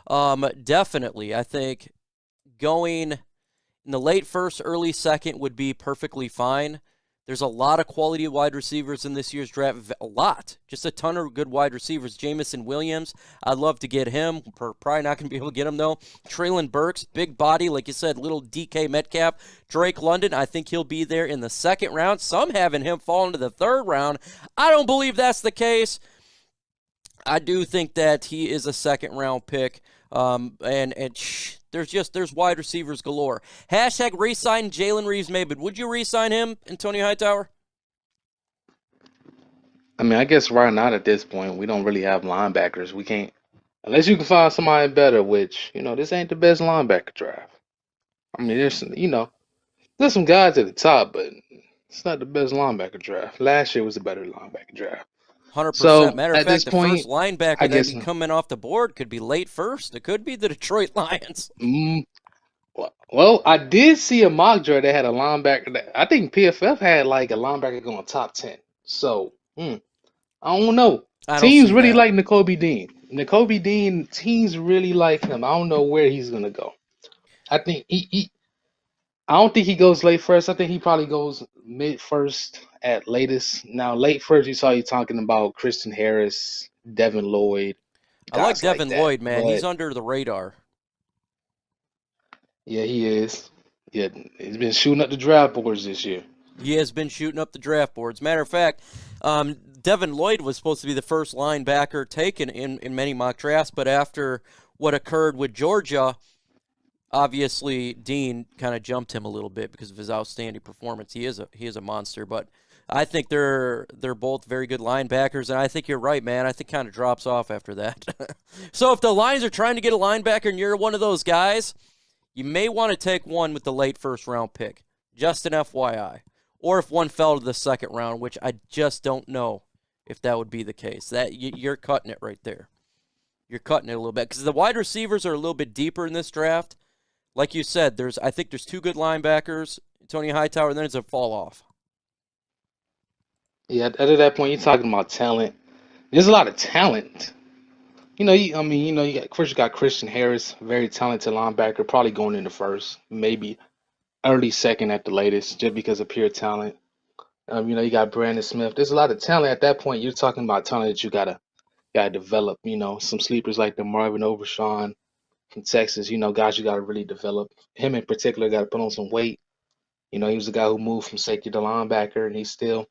Definitely. I think going in the late first, early second would be perfectly fine. There's a lot of quality wide receivers in this year's draft. A lot. Just a ton of good wide receivers. Jameson Williams, I'd love to get him. Probably not going to be able to get him, though. Treylon Burks, big body, like you said, little DK Metcalf. Drake London, I think he'll be there in the second round. Some having him fall into the third round. I don't believe that's the case. I do think that he is a second-round pick. There's wide receivers galore. Hashtag re-sign Jalen Reeves-Maybin. Would you re-sign him, Antonio Hightower? I mean, I guess right now at this point, we don't really have linebackers. We can't, unless you can find somebody better, which, this ain't the best linebacker draft. I mean, there's some guys at the top, but it's not the best linebacker draft. Last year was a better linebacker draft. 100%. So Matter of at this fact, the point, first linebacker I that'd guess, be coming off the board could be late first. It could be the Detroit Lions. well, I did see a mock draft that had a linebacker. I think PFF had like a linebacker going top 10. So, I don't know. I don't Teams see really that. like Nakobe Dean. Nakobe Dean, teams really like him. I don't know where he's gonna go. I think I don't think he goes late first. I think he probably goes mid first at latest. Now, late first, you talking about Christian Harris, Devin Lloyd, I like guys like Devin that. Lloyd, man. He's But under the radar. yeah, he is. Yeah, he's been shooting up the draft boards this year. He has been shooting up the draft boards. Matter of fact, Devin Lloyd was supposed to be the first linebacker taken in many mock drafts, but after what occurred with Georgia, obviously Dean kind of jumped him a little bit because of his outstanding performance. He is a monster, but I think they're both very good linebackers, and I think you're right, man. I think kind of drops off after that. So if the Lions are trying to get a linebacker and you're one of those guys, you may want to take one with the late first-round pick. Just an FYI. Or if one fell to the second round, which I just don't know if that would be the case. You're cutting it right there. You're cutting it a little bit. Because the wide receivers are a little bit deeper in this draft. Like you said, I think there's two good linebackers, Tony Hightower, and then it's a fall-off. Yeah, at that point, you're talking about talent. There's a lot of talent. You got Christian Harris, very talented linebacker, probably going in the first, maybe early second at the latest, just because of pure talent. You got Brandon Smith. There's a lot of talent at that point. You're talking about talent that you gotta develop. Some sleepers like the Marvin Overshawn from Texas. Guys you gotta really develop. Him in particular got to put on some weight. He was a guy who moved from safety to linebacker, and he still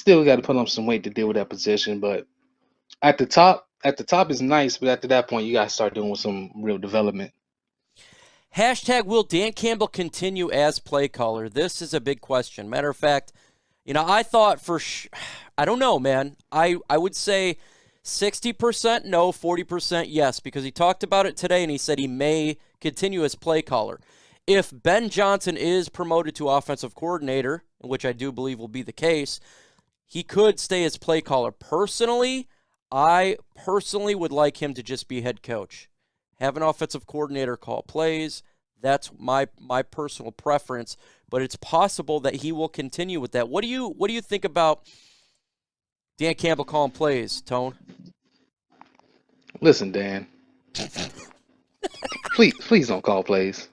got to put on some weight to deal with that position. But at the top is nice, but after that point, you got to start doing some real development. Hashtag will Dan Campbell continue as play caller? This is a big question. Matter of fact, I thought I don't know, man. I would say 60% no, 40% yes, because he talked about it today and he said he may continue as play caller. If Ben Johnson is promoted to offensive coordinator, which I do believe will be the case, he could stay as play caller. I personally would like him to just be head coach. Have an offensive coordinator call plays. That's my personal preference, but it's possible that he will continue with that. What do you think about Dan Campbell calling plays, Tone? Listen, Dan. please don't call plays.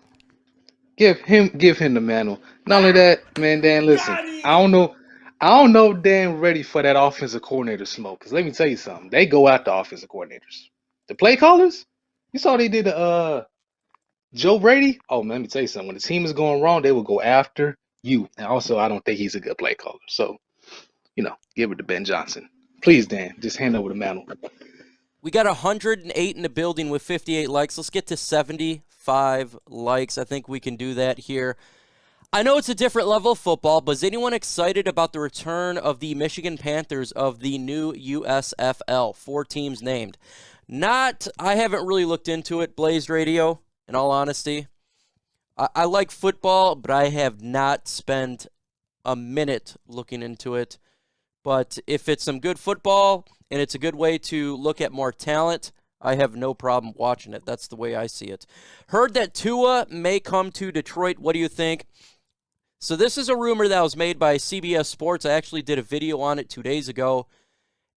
Give him the mantle. Not only that, man, Dan, listen. I don't know if Dan ready for that offensive coordinator smoke. Because let me tell you something. They go after offensive coordinators. The play callers, you saw they did Joe Brady. Oh, man, let me tell you something. When the team is going wrong, they will go after you. And also, I don't think he's a good play caller. So, give it to Ben Johnson. Please, Dan, just hand over the mantle. We got 108 in the building with 58 likes. Let's get to 75 likes. I think we can do that here. I know it's a different level of football, but is anyone excited about the return of the Michigan Panthers of the new USFL? 4 teams named. I haven't really looked into it, Blaze Radio, in all honesty. I like football, but I have not spent a minute looking into it. But if it's some good football and it's a good way to look at more talent, I have no problem watching it. That's the way I see it. Heard that Tua may come to Detroit. What do you think? So this is a rumor that was made by CBS Sports. I actually did a video on it 2 days ago.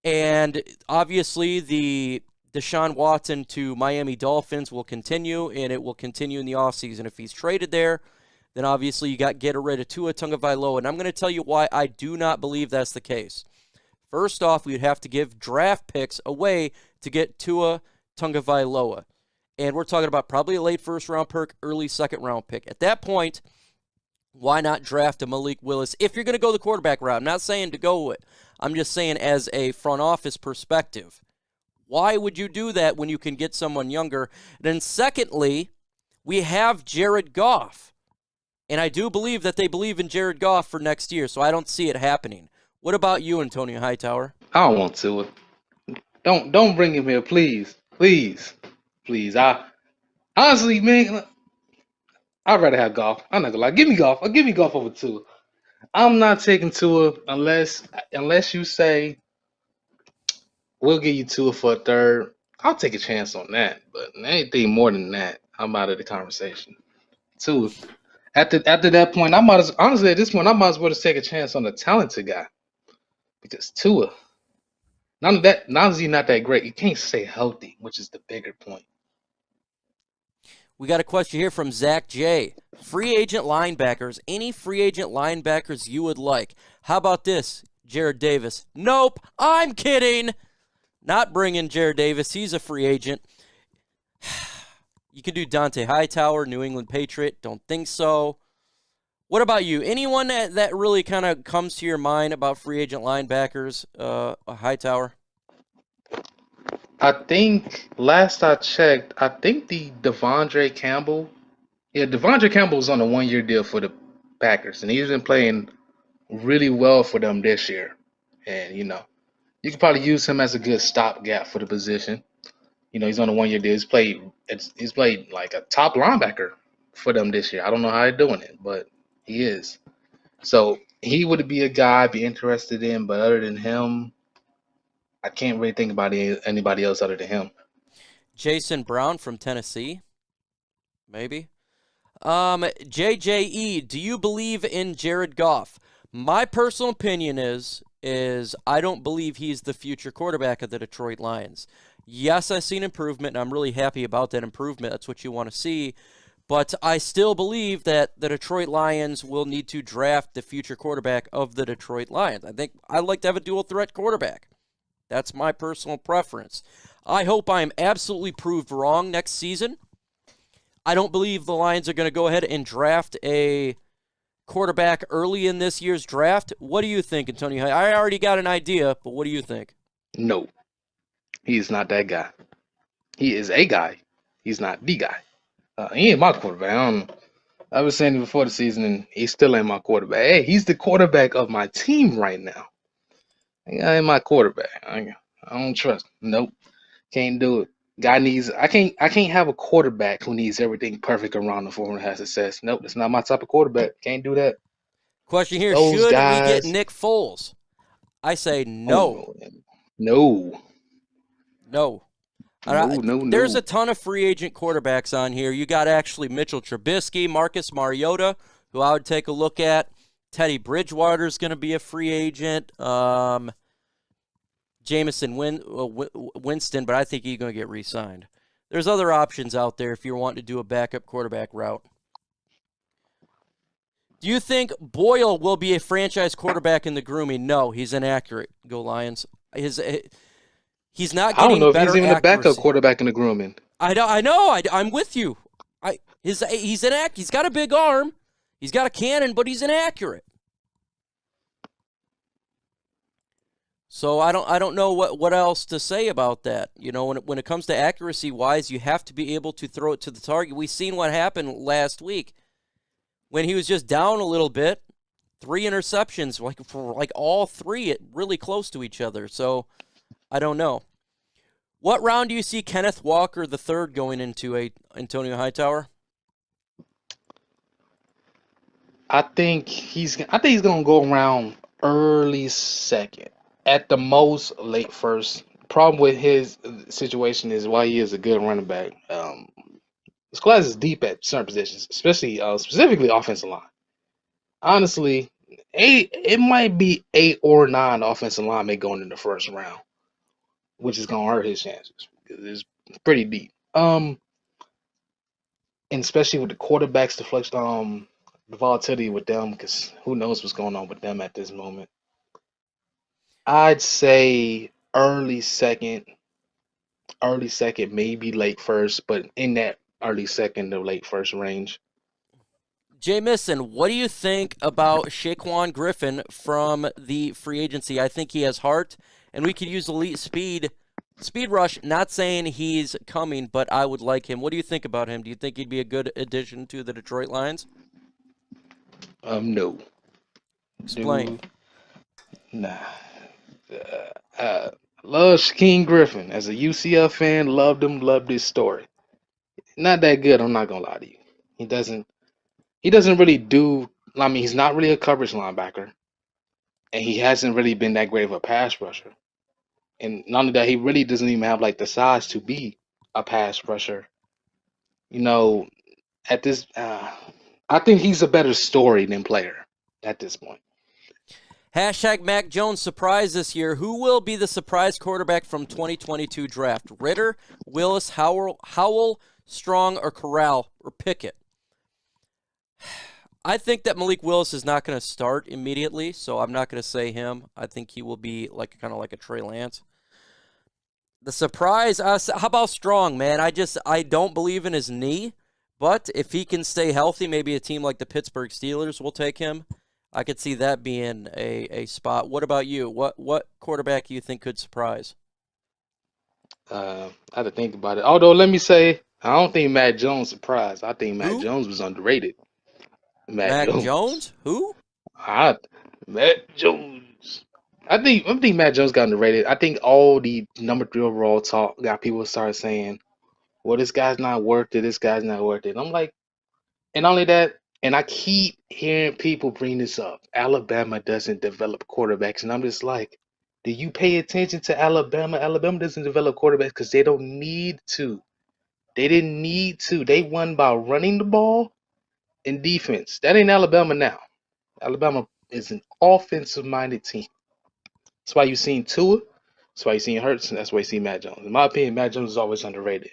And obviously the Deshaun Watson to Miami Dolphins will continue, and it will continue in the offseason. If he's traded there, then obviously you got to get rid of Tua Tagovailoa. And I'm going to tell you why I do not believe that's the case. First off, we'd have to give draft picks away to get Tua Tagovailoa. And we're talking about probably a late first-round pick, early second-round pick. At that point, why not draft a Malik Willis if you're going to go the quarterback route? I'm not saying to go it. I'm just saying as a front office perspective. Why would you do that when you can get someone younger? Then secondly, we have Jared Goff. And I do believe that they believe in Jared Goff for next year, so I don't see it happening. What about you, Antonio Hightower? I don't want to. Don't bring him here, please. Please. I honestly, man, I'd rather have Goff. I'm not gonna lie. Give me Goff. I'll give me Goff over Tua. I'm not taking Tua unless you say we'll give you Tua for a third. I'll take a chance on that. But anything more than that, I'm out of the conversation. Tua. After that point, honestly at this point I might as well just take a chance on the talented guy. Because Tua, not only not that great, you can't stay healthy, which is the bigger point. We got a question here from Zach J. Free agent linebackers. Any free agent linebackers you would like? How about this, Jared Davis? Nope, I'm kidding. Not bringing Jared Davis. He's a free agent. You can do Dante Hightower, New England Patriot. Don't think so. What about you? Anyone that really kind of comes to your mind about free agent linebackers, Hightower? I think last I checked, I think the Devondre Campbell. Yeah, Devondre Campbell was on a 1-year deal for the Packers, and he's been playing really well for them this year. And you could probably use him as a good stopgap for the position. He's on a 1-year deal. He's played like a top linebacker for them this year. I don't know how they're doing it, but he is. So he would be a guy I'd be interested in, but other than him, I can't really think about anybody else other than him. Jason Brown from Tennessee, maybe. JJE, do you believe in Jared Goff? My personal opinion is I don't believe he's the future quarterback of the Detroit Lions. Yes, I've seen improvement, and I'm really happy about that improvement. That's what you want to see. But I still believe that the Detroit Lions will need to draft the future quarterback of the Detroit Lions. I think I'd like to have a dual-threat quarterback. That's my personal preference. I hope I'm absolutely proved wrong next season. I don't believe the Lions are going to go ahead and draft a quarterback early in this year's draft. What do you think, Antonio? I already got an idea, but what do you think? No, he's not that guy. He is a guy. He's not the guy. He ain't my quarterback. I was saying it before the season, and he still ain't my quarterback. Hey, he's the quarterback of my team right now. He ain't my quarterback. I don't trust him. Nope, can't do it. Guy needs. I can't have a quarterback who needs everything perfect around the for him to have success. Nope, that's not my type of quarterback. Can't do that. Question here: Those should we guys- get Nick Foles? I say no. No. No. There's a ton of free agent quarterbacks on here. You got actually Mitchell Trubisky, Marcus Mariota, who I would take a look at. Teddy Bridgewater's going to be a free agent. Jameson Winston, but I think he's going to get re-signed. There's other options out there if you're wanting to do a backup quarterback route. Do you think Boyle will be a franchise quarterback in the grooming? No, he's inaccurate. Go Lions. He's not getting better. I don't know if he's even accuracy. a backup quarterback in the grooming. I know. I'm with you. He's got a big arm. He's got a cannon, but he's inaccurate. So I don't know what else to say about that. When it comes to accuracy wise, you have to be able to throw it to the target. We've seen what happened last week when he was just down a little bit. 3 interceptions, like all 3, really close to each other. So I don't know. What round do you see Kenneth Walker III going into, Antonio Hightower? I think he's gonna go around early second, at the most late first. Problem with his situation is why he is a good running back. His class is deep at certain positions, especially specifically offensive line. Honestly, it might be 8 or 9 offensive linemen going in the first round, which is gonna hurt his chances. It's pretty deep. And especially with the quarterbacks, the volatility with them, because who knows what's going on with them at this moment. I'd say early second, maybe late first, but in that early second to late first range. Jameson, what do you think about Shaquan Griffin from the free agency? I think he has heart, and we could use elite speed rush. Not saying he's coming, but I would like him. What do you think about him? Do you think he'd be a good addition to the Detroit Lions? No, Explain. dude, nah. Love Shaquem Griffin as a UCF fan. Loved him. Loved his story. Not that good. I'm not gonna lie to you. He doesn't. He doesn't really do. I mean, he's not really a coverage linebacker, and he hasn't really been that great of a pass rusher. And not only that, he really doesn't even have like the size to be a pass rusher. You know, at this, I think he's a better story than player at this point. Hashtag Mac Jones surprise this year. Who will be the surprise quarterback from 2022 draft? Ridder, Willis, Howell, Strong, or Corral, or Pickett? I think that Malik Willis is not going to start immediately, so I'm not going to say him. I think he will be kind of like a Trey Lance. The surprise, how about Strong, man? I don't believe in his knee, but if he can stay healthy, maybe a team like the Pittsburgh Steelers will take him. I could see that being a spot. What about you? What quarterback do you think could surprise? I had to think about it. Although, let me say, I don't think Matt Jones surprised. I think Matt Who? Jones was underrated. Matt Mac Jones. Jones? Who? I, Matt Jones. I think Matt Jones got underrated. I think all the number 3 overall talk got people start saying, "Well, this guy's not worth it. This guy's not worth it." And I'm like, and not only that, and I keep hearing people bring this up. Alabama doesn't develop quarterbacks, and I'm just like, do you pay attention to Alabama? Alabama doesn't develop quarterbacks because they don't need to. They didn't need to. They won by running the ball and defense. That ain't Alabama now. Alabama is an offensive-minded team. That's why you've seen Tua. That's why you've seen Hurts, and that's why you see Matt Jones. In my opinion, Matt Jones is always underrated.